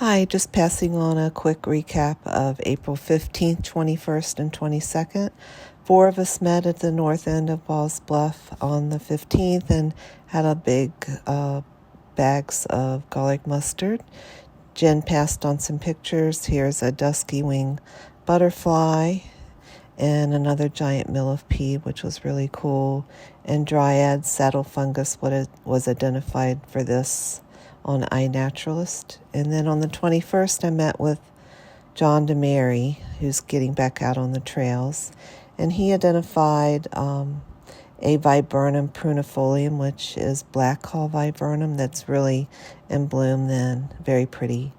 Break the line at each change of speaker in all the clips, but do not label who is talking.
Hi, just passing on a quick recap of April 15th, 21st, and 22nd. 4 of us met at the north end of Bluff on the 15th and had a big bags of garlic mustard. Jen passed on some pictures. Here's a Duskywing butterfly and another giant millipede, which was really cool. And Dryad saddle fungus was identified for this on Naturalist. And then on the 21st, I met with John DeMary, who's getting back out on the trails. And he identified a Viburnum prunifolium, which is black haw viburnum that's really in bloom then, very pretty.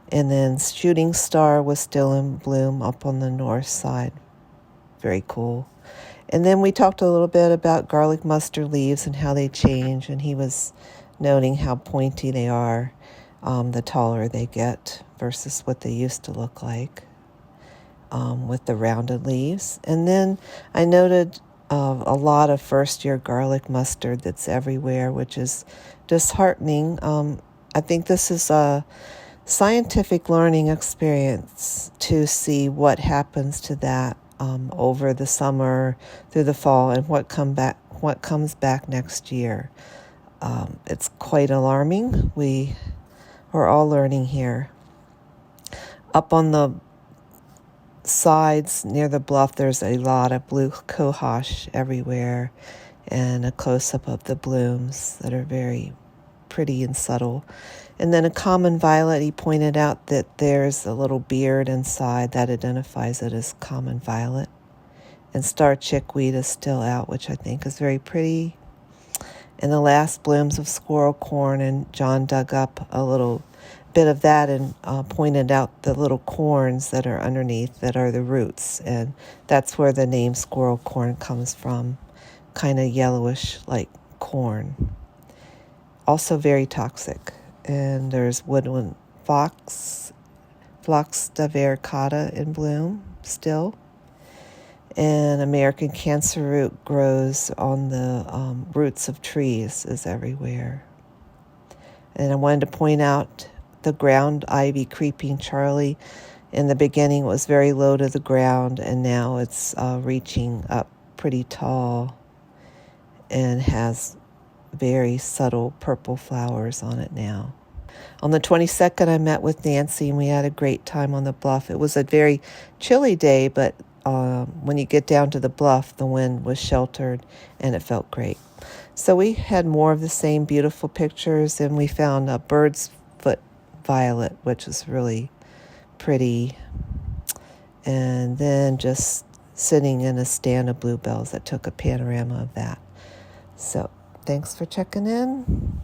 And then shooting star was still in bloom up on the north side. Very cool. And then we talked a little bit about garlic mustard leaves and how they change, and he was noting how pointy they are the taller they get versus what they used to look like with the rounded leaves. And then I noted a lot of first-year garlic mustard that's everywhere, which is disheartening. I think this is a scientific learning experience to see what happens to that over the summer through the fall and what comes back next year. It's quite alarming. We're all learning here. Up on the sides near the bluff, there's a lot of blue cohosh everywhere and a close-up of the blooms that are very pretty and subtle. And then a common violet, he pointed out that there's a little beard inside that identifies it as common violet. And star chickweed is still out, which I think is very pretty. And the last blooms of squirrel corn, and John dug up a little bit of that and pointed out the little corns that are underneath that are the roots. And that's where the name squirrel corn comes from, kind of yellowish like corn. Also very toxic. And there's Woodland Phlox divaricata in bloom still. And American cancer root grows on the roots of trees, is everywhere. And I wanted to point out the ground ivy creeping Charlie. In the beginning it was very low to the ground, and now it's reaching up pretty tall and has very subtle purple flowers on it now. On the 22nd, I met with Nancy, and we had a great time on the bluff. It was a very chilly day, but when you get down to the bluff, the wind was sheltered, and it felt great. So we had more of the same beautiful pictures, and we found a bird's foot violet, which is really pretty. And then just sitting in a stand of bluebells that took a panorama of that. So thanks for checking in.